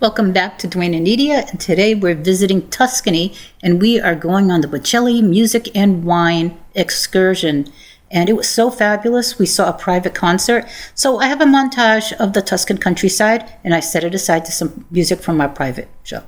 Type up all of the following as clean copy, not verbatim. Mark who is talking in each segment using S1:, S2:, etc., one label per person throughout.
S1: Welcome back to Dwayne and Nidia, and today we're visiting Tuscany, and we are going on the Bocelli Music and Wine Excursion. And it was so fabulous. We saw a private concert. So I have a montage of the Tuscan countryside, and I set it aside to some music from our private show.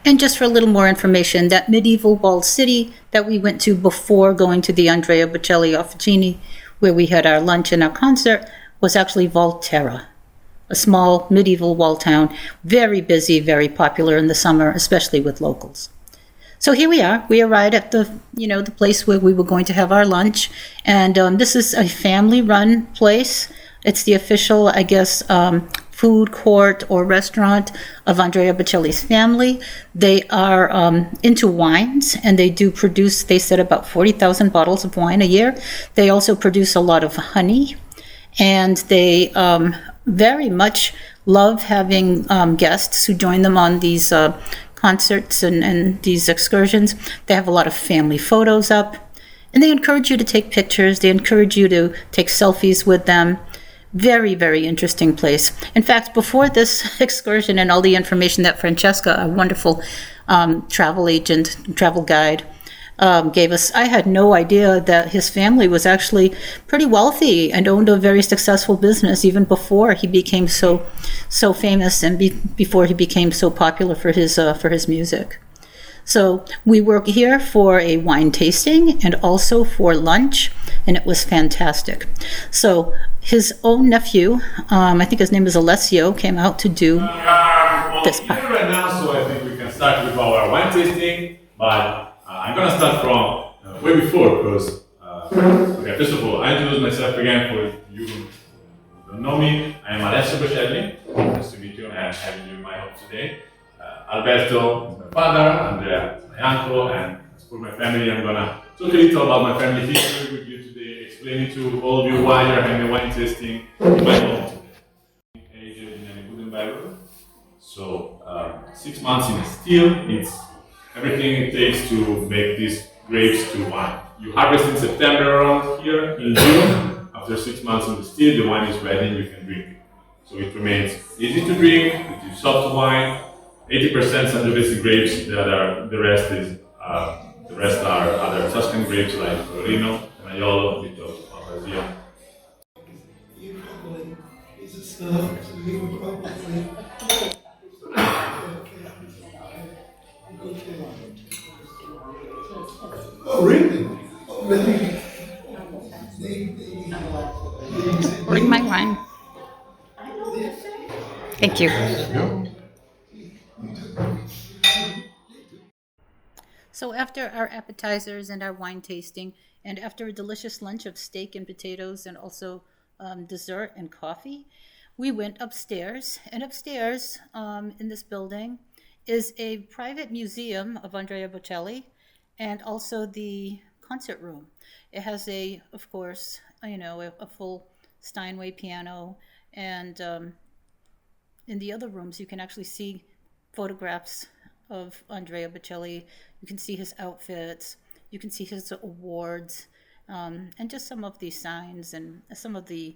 S1: And just for a little more information, that medieval walled city that we went to before going to the Andrea Bocelli Officine, where we had our lunch and our concert, was actually Volterra, a small medieval wall town, very busy, very popular in the summer, especially with locals. So here we are. We arrived at the place where we were going to have our lunch, and this is a family-run place. It's the official, food court or restaurant of Andrea Bocelli's family. They are into wines, and they said about 40,000 bottles of wine a year. They also produce a lot of honey, and they very much love having guests who join them on these concerts and these excursions. They have a lot of family photos up, and they encourage you to take pictures. They encourage you to take selfies with them. Very, very interesting place. In fact, before this excursion and all the information that Francesca, a wonderful travel agent, travel guide, gave us. I had no idea that his family was actually pretty wealthy and owned a very successful business even before he became so famous and before he became so popular for his music. So we were here for a wine tasting and also for lunch, and it was fantastic. So his own nephew, I think his name is Alessio, came out to do this part.
S2: Here right now, so I think we can start with our wine tasting, but I'm gonna start from way before because, okay, first of all, I introduce myself again for you who don't know me. I am Alessio Bocelli. Nice to meet you and having you in my home today. Alberto is my father, Andrea is my uncle, and as for my family, I'm gonna talk a little about my family history with you today, explaining to all of you why you're having a wine tasting in my home today. Aged in a good environment, so 6 months in a still, it's everything it takes to make these grapes to wine. You harvest in September around here, in June, after 6 months in the still, the wine is ready and you can drink it. So it remains easy to drink, it is soft wine. 80% Sangiovese grapes. The rest are other Tuscan grapes like Torino, Maiolo, a bit of Brazil.
S3: Oh, really? Oh, really?
S1: Bring my wine. Thank you. So after our appetizers and our wine tasting, and after a delicious lunch of steak and potatoes and also dessert and coffee, we went upstairs. And upstairs in this building is a private museum of Andrea Bocelli and also the concert room. It has of course, a full Steinway piano, and in the other rooms you can actually see photographs of Andrea Bocelli. You can see his outfits, you can see his awards, and just some of the signs and some of the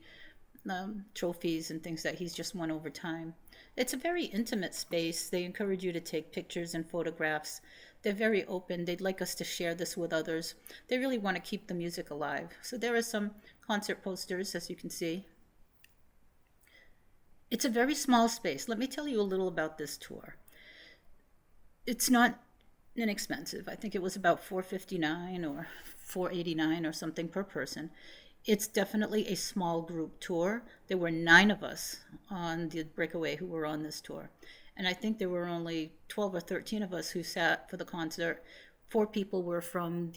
S1: trophies and things that he's just won over time. It's a very intimate space. They encourage you to take pictures and photographs. They're very open. They'd like us to share this with others. They really want to keep the music alive. So there are some concert posters, as you can see. It's a very small space. Let me tell you a little about this tour. It's not inexpensive. I think it was about $459 or $489 or something per person. It's definitely a small group tour. There were 9 of us on the breakaway who were on this tour. And I think there were only 12 or 13 of us who sat for the concert. 4 people were from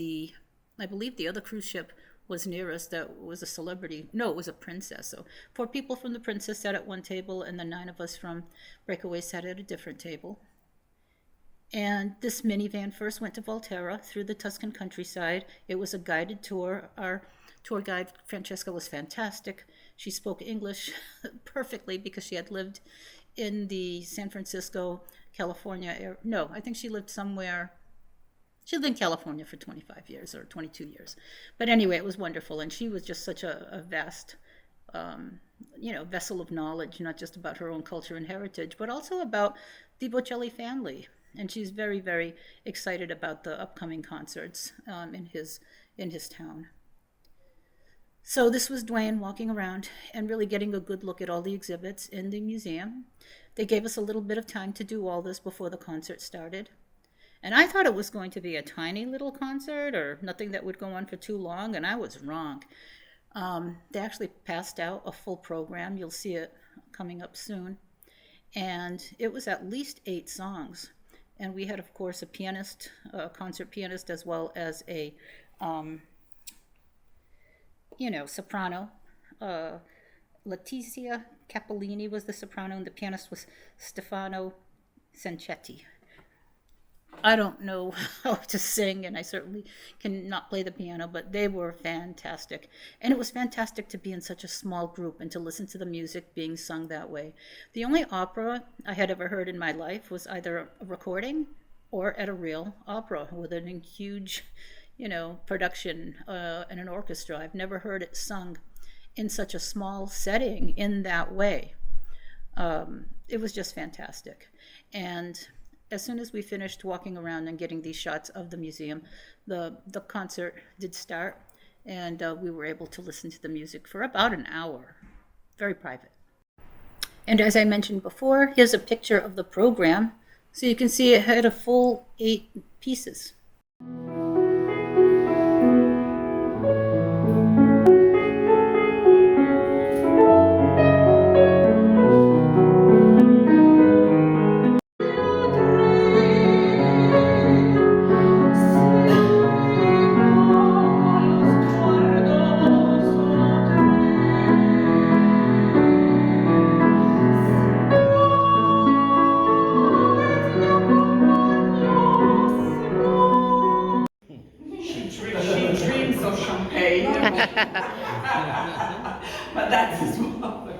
S1: I believe the other cruise ship was near us that was a celebrity. No, it was a princess. So 4 people from the Princess sat at one table, and the 9 of us from breakaway sat at a different table. And this minivan first went to Volterra through the Tuscan countryside. It was a guided tour. Our tour guide, Francesca, was fantastic. She spoke English perfectly because she had lived in the San Francisco, California area. No, I think she lived somewhere. She lived in California for 25 years or 22 years. But anyway, it was wonderful. And she was just such a vast, vessel of knowledge, not just about her own culture and heritage, but also about the Bocelli family. And she's very, very excited about the upcoming concerts in his town. So this was Dwayne walking around and really getting a good look at all the exhibits in the museum. They gave us a little bit of time to do all this before the concert started. And I thought it was going to be a tiny little concert or nothing that would go on for too long, and I was wrong. They actually passed out a full program. You'll see it coming up soon. And it was at least 8 songs. And we had, of course, a pianist, a concert pianist, as well as a, soprano. Letizia Cappellini was the soprano, and the pianist was Stefano Sanchetti. I don't know how to sing, and I certainly cannot play the piano, but they were fantastic. And it was fantastic to be in such a small group and to listen to the music being sung that way. The only opera I had ever heard in my life was either a recording or at a real opera with a huge, production and an orchestra. I've never heard it sung in such a small setting in that way. It was just fantastic. And as soon as we finished walking around and getting these shots of the museum, the concert did start, and we were able to listen to the music for about an hour. Very private. And as I mentioned before, here's a picture of the program. So you can see it had a full 8 pieces.
S4: She dreams of champagne. But that's his mother.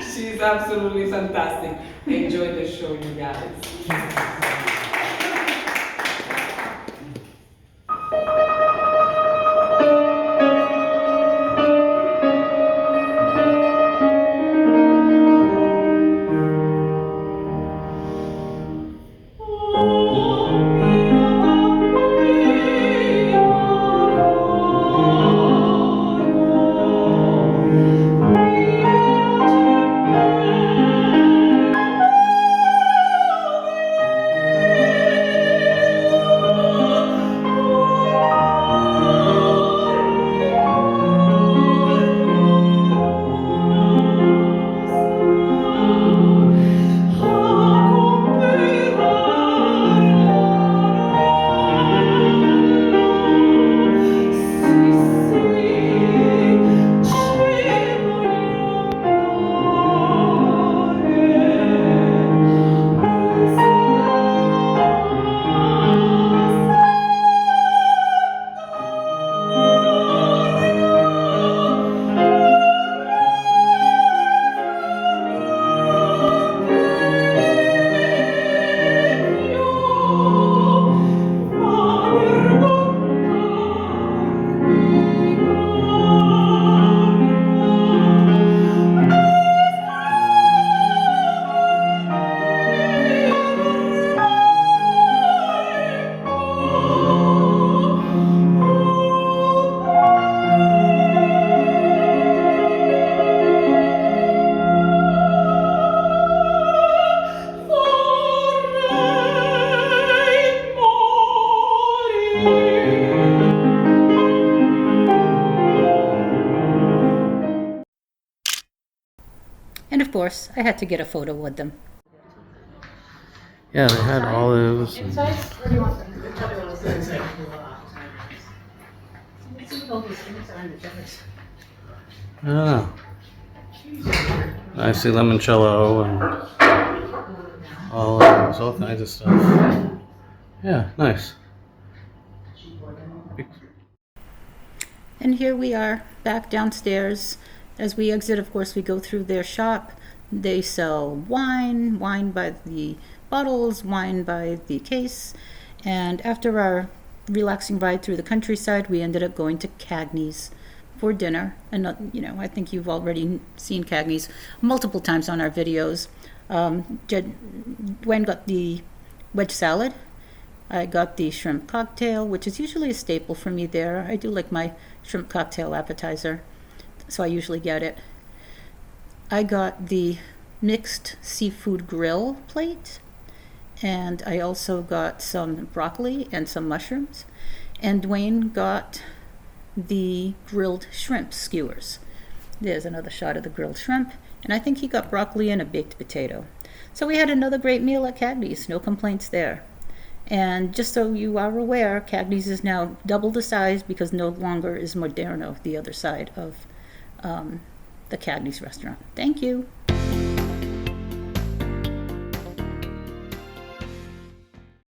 S4: She's absolutely fantastic. Enjoy the show, you guys.
S1: And of course, I had to get a photo with them.
S5: Yeah, they had olives. And, I don't know. I see limoncello and olives, all kinds of stuff. Yeah, nice.
S1: And here we are, back downstairs. As we exit, of course, we go through their shop. They sell wine, wine by the bottles, wine by the case. And after our relaxing ride through the countryside, we ended up going to Cagney's for dinner. And, I think you've already seen Cagney's multiple times on our videos. Dwayne got the wedge salad. I got the shrimp cocktail, which is usually a staple for me there. I do like my shrimp cocktail appetizer, so I usually get it. I got the mixed seafood grill plate, and I also got some broccoli and some mushrooms. And Dwayne got the grilled shrimp skewers. There's another shot of the grilled shrimp, and I think he got broccoli and a baked potato. So we had another great meal at Cagney's, no complaints there. And just so you are aware, Cagney's is now double the size because no longer is Moderno the other side of the Cagney's restaurant. Thank you.